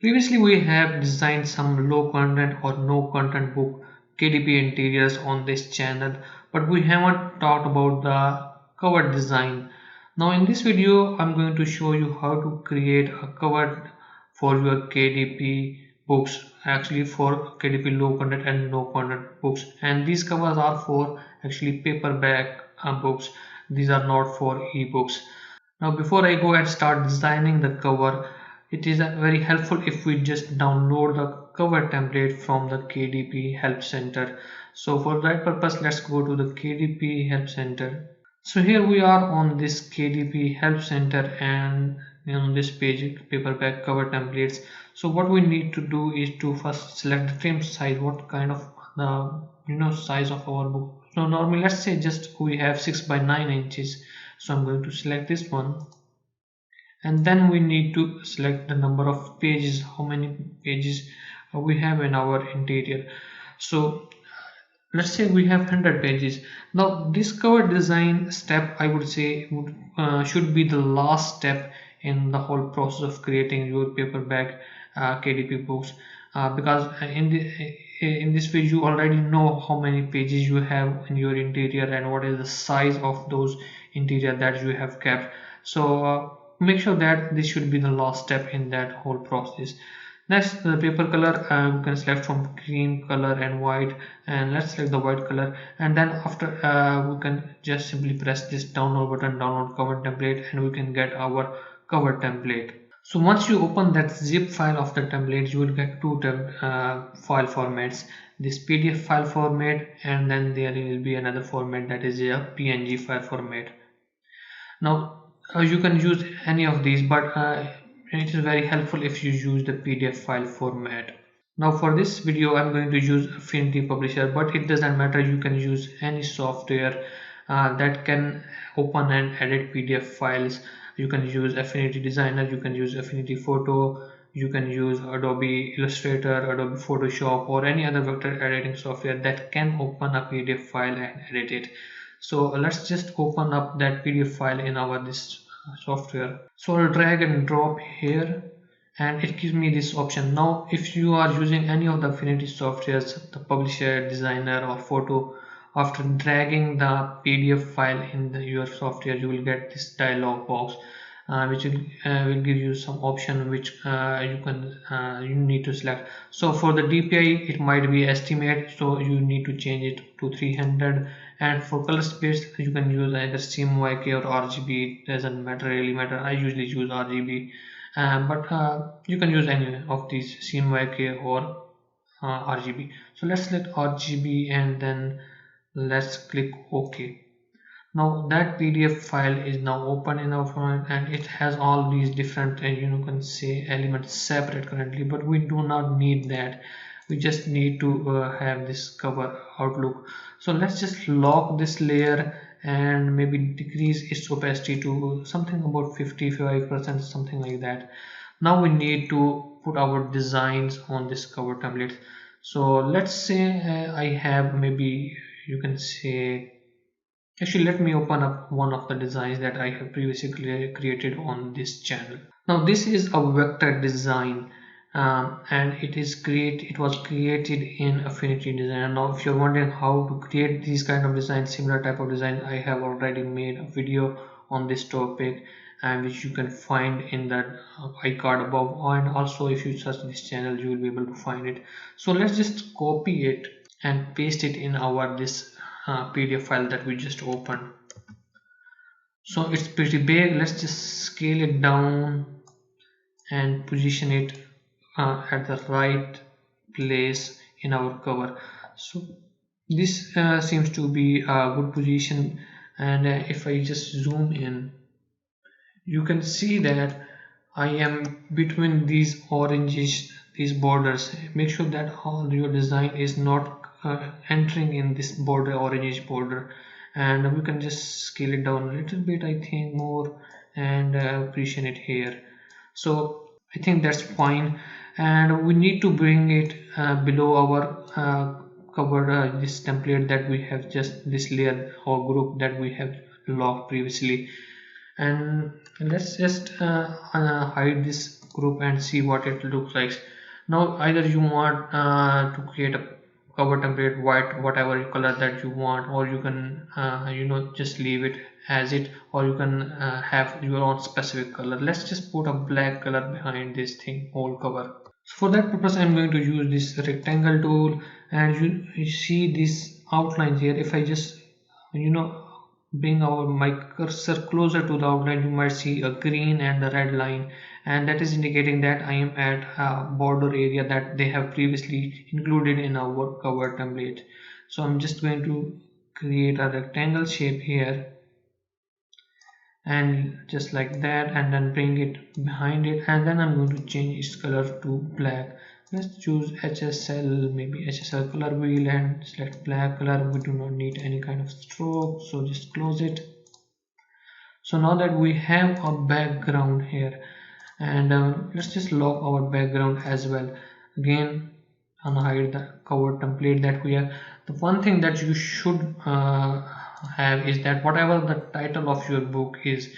Previously, we have designed some low content or no content book KDP interiors on this channel, but we haven't talked about the cover design. Now in this video, I'm going to show you how to create a cover for your KDP books, actually for KDP low content and no content books. And these covers are for actually paperback books. These are not for ebooks. Now before I go and start designing the cover, it is very helpful if we just download the cover template from the KDP Help Center. So for that purpose, let's go to the KDP Help Center. So here we are on this KDP Help Center, and on this page paperback cover templates. So what we need to do is to first select the trim size, what kind of size of our book. So normally let's say just we have 6 by 9 inches. So I'm going to select this one, and then we need to select the number of pages, how many pages we have in our interior. So let's say we have 100 pages. Now this cover design step, I would say, should be the last step in the whole process of creating your paperback KDP books, because in this page you already know how many pages you have in your interior and what is the size of those interior that you have kept. So make sure that this should be the last step in that whole process. Next, the paper color, we can select from cream color and white, and let's select the white color. And then after we can just simply press this download button, download cover template, and we can get our cover template. So once you open that zip file of the template, you will get two file formats, this PDF file format, and then there will be another format that is a PNG file format. Now you can use any of these, but it is very helpful if you use the PDF file format. Now for this video I'm going to use Affinity Publisher, but it doesn't matter, you can use any software that can open and edit PDF files. You can use Affinity Designer, you can use Affinity Photo, you can use Adobe Illustrator, Adobe Photoshop, or any other vector editing software that can open a PDF file and edit it. So let's just open up that PDF file in our this software. So I'll drag and drop here, and it gives me this option. Now if you are using any of the Affinity softwares, the Publisher, Designer, or Photo, after dragging the PDF file in your software, you will get this dialog box, which will give you some option which you need to select. So for the DPI it might be estimate, so you need to change it to 300, and for color space you can use either CMYK or RGB. It doesn't really matter. I usually use RGB, but you can use any of these, CMYK or RGB. So let's select RGB and then let's click OK. Now that PDF file is now open in our format, and it has all these different you can say elements separate currently, but we do not need that. We just need to have this cover outlook. So let's just lock this layer and maybe decrease its opacity to something about 55%, something like that. Now we need to put our designs on this cover template. So let's say I have, maybe you can say, actually let me open up one of the designs that I have previously created on this channel. Now this is a vector design, and it was created in Affinity Designer. Now if you're wondering how to create these kind of designs, similar type of design, I have already made a video on this topic, and which you can find in that iCard above, and also if you search this channel you will be able to find it. So let's just copy it and paste it in our this PDF file that we just opened. So it's pretty big. Let's just scale it down and position it at the right place in our cover. So this seems to be a good position, and if I just zoom in, you can see that I am between these oranges, these borders. Make sure that all your design is not entering in this border, orangish border, and we can just scale it down a little bit, I think, more, and position it here. So I think that's fine, and we need to bring it below our cover, this template that we have, just this layer or group that we have locked previously. And let's just hide this group and see what it looks like. Now either you want to create a cover template white, whatever color that you want, or you can just leave it as it, or you can have your own specific color. Let's just put a black color behind this thing, whole cover. So for that purpose I'm going to use this rectangle tool, and you see these outlines here. If I just bring my cursor closer to the outline, you might see a green and a red line, and that is indicating that I am at a border area that they have previously included in our cover template. So I'm just going to create a rectangle shape here, and just like that, and then bring it behind it, and then I'm going to change its color to black. Let's choose HSL, maybe HSL color wheel, and select black color. We do not need any kind of stroke, so just close it. So now that we have a background here, and let's just lock our background as well. Again, unhide the cover template that we have. The one thing that you should have is that whatever the title of your book is,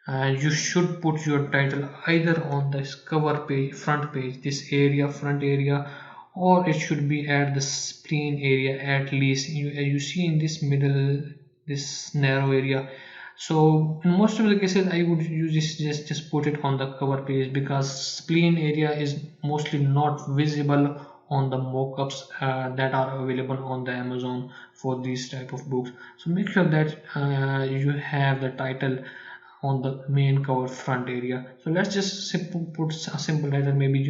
you should put your title either on this cover page, front page, this area, front area, or it should be at the spleen area at least. You see in this middle, this narrow area. So in most of the cases I would use this, just put it on the cover page, because spleen area is mostly not visible on the mockups that are available on the Amazon for these type of books. So make sure that you have the title on the main cover front area. So let's just put a simple title, maybe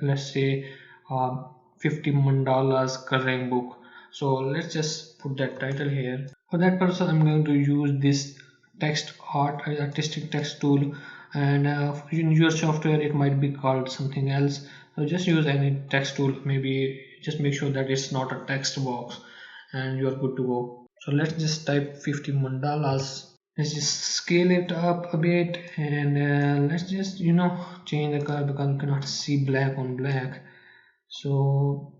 let's say 50 mandalas coloring book. So let's just put that title here. For that purpose I'm going to use this text artistic text tool, and in your software it might be called something else. So just use any text tool, maybe just make sure that it's not a text box, and you're good to go. So let's just type 50 mandalas. Let's just scale it up a bit, and let's just change the color, because you cannot see black on black. So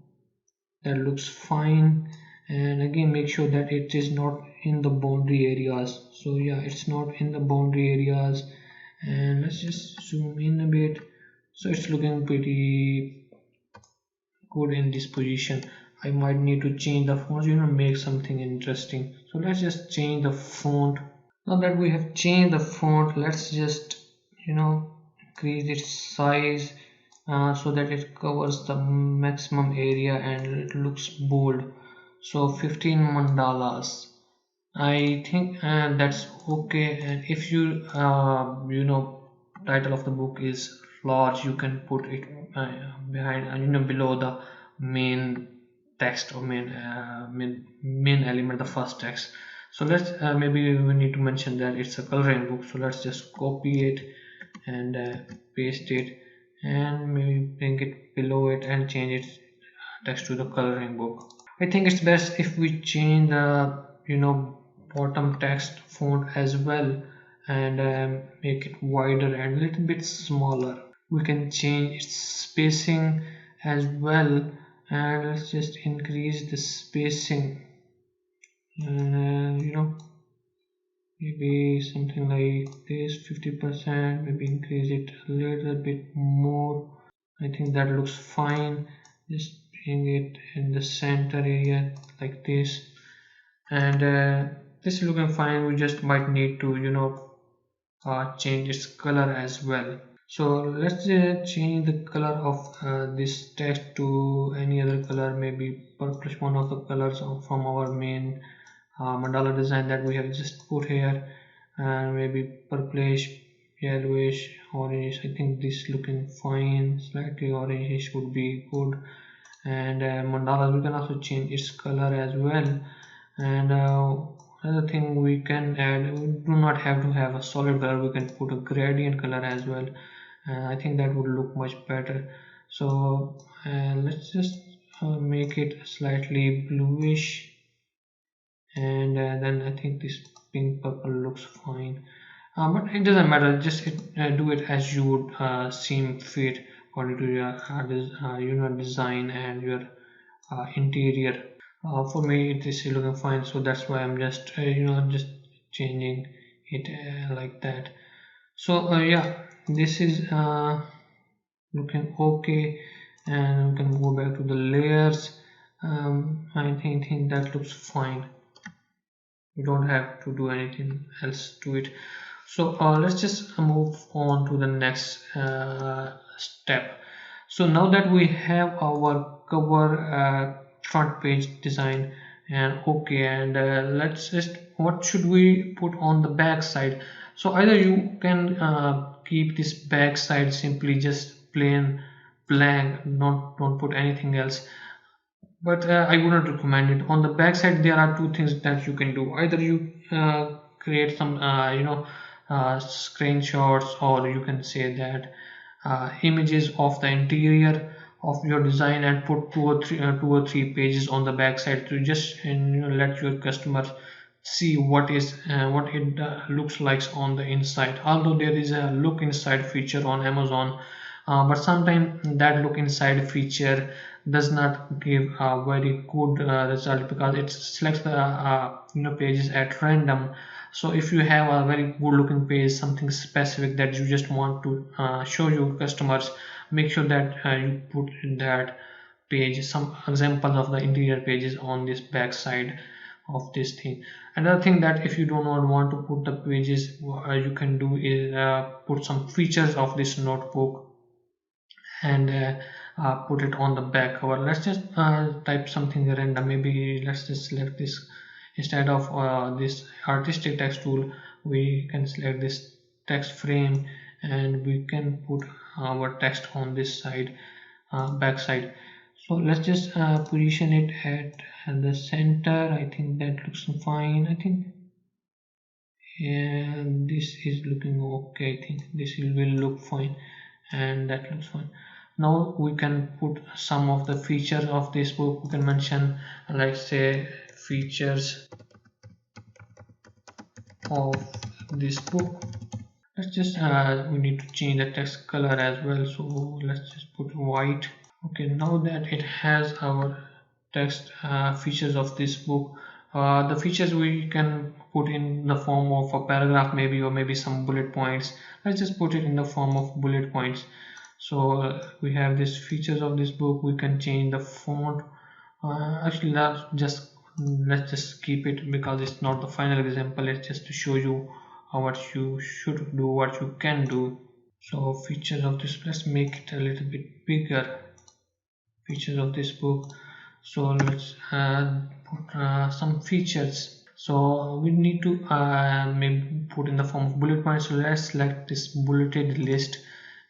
that looks fine, and again make sure that it is not in the boundary areas. So yeah, it's not in the boundary areas, and let's just zoom in a bit. So it's looking pretty good in this position. I might need to change the font, make something interesting. So let's just change the font. Now that we have changed the font, let's just increase its size so that it covers the maximum area and it looks bold. So 15 mandalas, I think that's okay. And if you title of the book is large, you can put it behind below the main text, or main element, the first text. So let's maybe we need to mention that it's a coloring book. So let's just copy it and paste it, and maybe bring it below it and change its text to the coloring book. I think it's best if we change the bottom text font as well, and make it wider and a little bit smaller. We can change its spacing as well, and let's just increase the spacing, maybe something like this, 50%, maybe increase it a little bit more. I think that looks fine. Just bring it in the center area like this, and this is looking fine. We just might need to change its color as well. So let's change the color of this text to any other color, maybe purplish, one of the colors from our main mandala design that we have just put here, and maybe purplish, yellowish, orange. I think this looking fine. Slightly orange would be good. And mandalas, we can also change its color as well. And another thing we can add, we do not have to have a solid color, we can put a gradient color as well. I think that would look much better. So let's just make it slightly bluish, and then I think this pink purple looks fine, but it doesn't matter. Just do it as you would seem fit according to your design and your interior. For me it is looking fine, so that's why I'm just just changing it like that. So yeah, this is looking okay, and we can go back to the layers. I think that looks fine. You don't have to do anything else to it. So let's just move on to the next step. So now that we have our cover front page design and okay, and let's just, what should we put on the back side? So either you can keep this back side simply just plain blank, don't put anything else, but I wouldn't recommend it. On the back side there are two things that you can do. Either you create some screenshots, or you can say that images of the interior of your design and put two or three pages on the back side to just let your customers see what it looks like on the inside. Although there is a look inside feature on Amazon, but sometimes that look inside feature does not give a very good result, because it selects the pages at random. So if you have a very good looking page, something specific that you just want to show your customers, make sure that you put in that page some examples of the interior pages on this back side of this thing. Another thing that if you do not want to put the pages, you can do is put some features of this notebook and put it on the back cover. Let's just type something random. Maybe let's just select this. Instead of this artistic text tool, we can select this text frame, and we can put our text on this side, back side. So let's just position it at the center. I think that looks fine. I think, and this is looking okay. I think this will look fine, and that looks fine. Now we can put some of the features of this book. We can mention, like, say, features of this book. Let's just we need to change the text color as well, so let's just put white. Okay, now that it has our text features of this book, the features we can put in the form of a paragraph maybe, or maybe some bullet points. Let's just put it in the form of bullet points. So we have these features of this book. We can change the font. Actually, let's just keep it, because it's not the final example. It's just to show you what you should do, what you can do. So features of this, let's make it a little bit bigger. Features of this book. So let's put some features. So we need to maybe put in the form of bullet points. So let's select this bulleted list,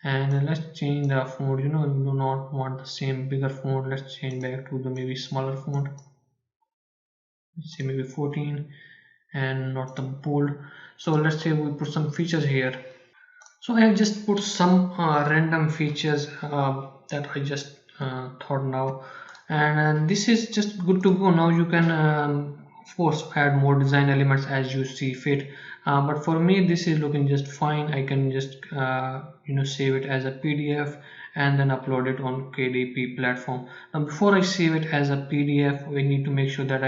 and let's change the font. We do not want the same bigger font. Let's change back to the maybe smaller font. Let's say maybe 14, and not the bold. So let's say we put some features here. So I have just put some random features that I just thought now, and this is just good to go. Now you can of course add more design elements as you see fit, but for me this is looking just fine. I can just save it as a PDF and then upload it on KDP platform. Now before I save it as a PDF, we need to make sure that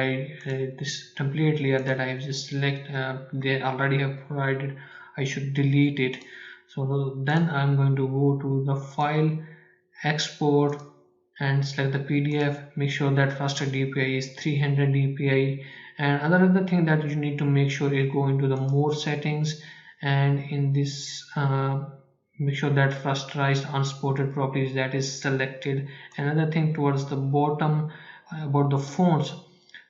this template layer that I have just select, they already have provided, I should delete it. So then I'm going to go to the file, export, and select the PDF. Make sure that raster DPI is 300 DPI, and another thing that you need to make sure is go into the more settings, and in this make sure that rasterized unspotted properties, that is selected. Another thing towards the bottom about the fonts,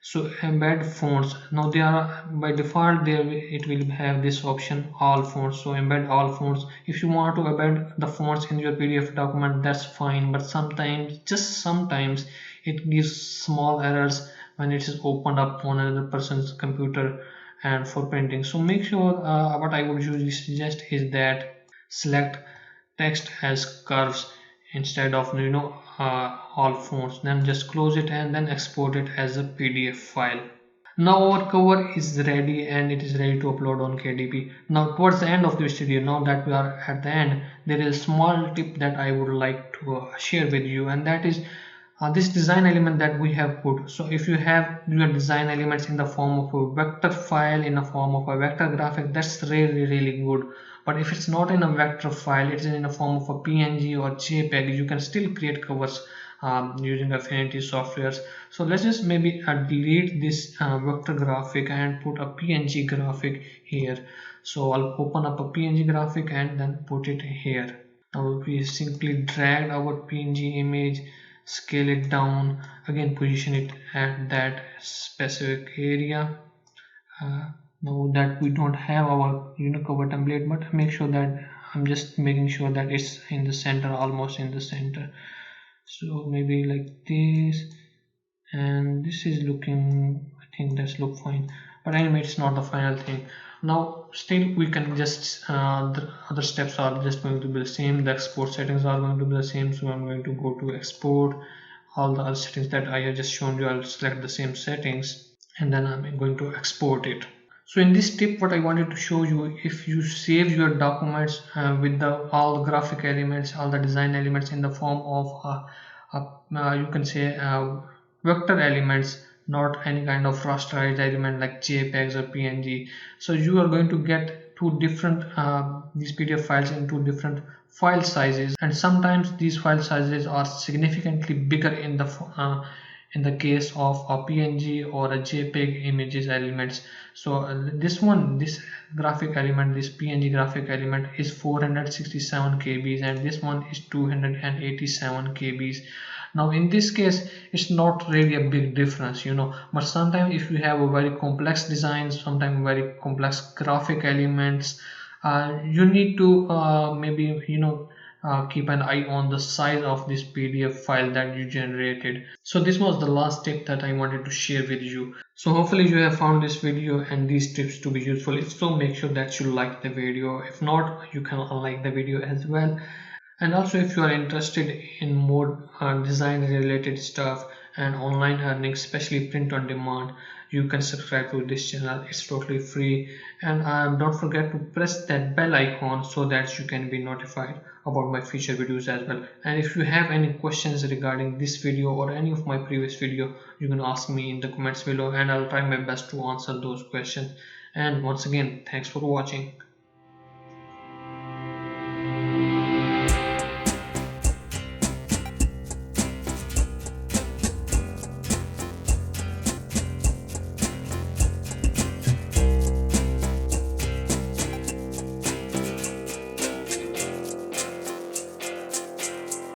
so embed fonts. Now they are by default there, it will have this option all fonts, so embed all fonts. If you want to embed the fonts in your PDF document, that's fine, but sometimes, just sometimes, it gives small errors when it is opened up on another person's computer and for printing. So make sure what I would usually suggest is that select text as curves instead of all fonts, then just close it and then export it as a PDF file. Now our cover is ready, and it is ready to upload on KDP. Now towards the end of this video, now that we are at the end, there is a small tip that I would like to share with you, and that is this design element that we have put. So if you have your design elements in the form of a vector file, in the form of a vector graphic, that's really good. But if it's not in a vector file, it's in the form of a PNG or JPEG, you can still create covers using Affinity softwares. So let's just maybe delete this vector graphic and put a PNG graphic here. So I'll open up a PNG graphic and then put it here. Now we simply drag our PNG image, scale it down, again position it at that specific area. Now that we don't have our cover template, but make sure that I'm just making sure that it's in the center, almost in the center. So maybe like this, and this is looking, I think that's look fine, but anyway it's not the final thing. Now still we can just the other steps are just going to be the same. The export settings are going to be the same, so I'm going to go to export. All the other settings that I have just shown you, I'll select the same settings and then I'm going to export it. So in this tip, what I wanted to show you, if you save your documents with all the graphic elements, all the design elements in the form of you can say vector elements, not any kind of rasterized element like JPEGs or PNG. So you are going to get two different these PDF files in two different file sizes, and sometimes these file sizes are significantly bigger in the case of a PNG or a JPEG images elements. So this graphic element, this PNG graphic element is 467 kbs and this one is 287 kbs. Now in this case it's not really a big difference, but sometimes if you have a very complex design, sometimes very complex graphic elements, you need to maybe keep an eye on the size of this PDF file that you generated. So this was the last tip that I wanted to share with you. So hopefully you have found this video and these tips to be useful. If so, make sure that you like the video. If not, you can unlike the video as well. And also if you are interested in more design related stuff and online earning, especially print on demand, you can subscribe to this channel. It's totally free, and don't forget to press that bell icon so that you can be notified about my future videos as well. And if you have any questions regarding this video or any of my previous video, you can ask me in the comments below and I'll try my best to answer those questions. And once again, thanks for watching.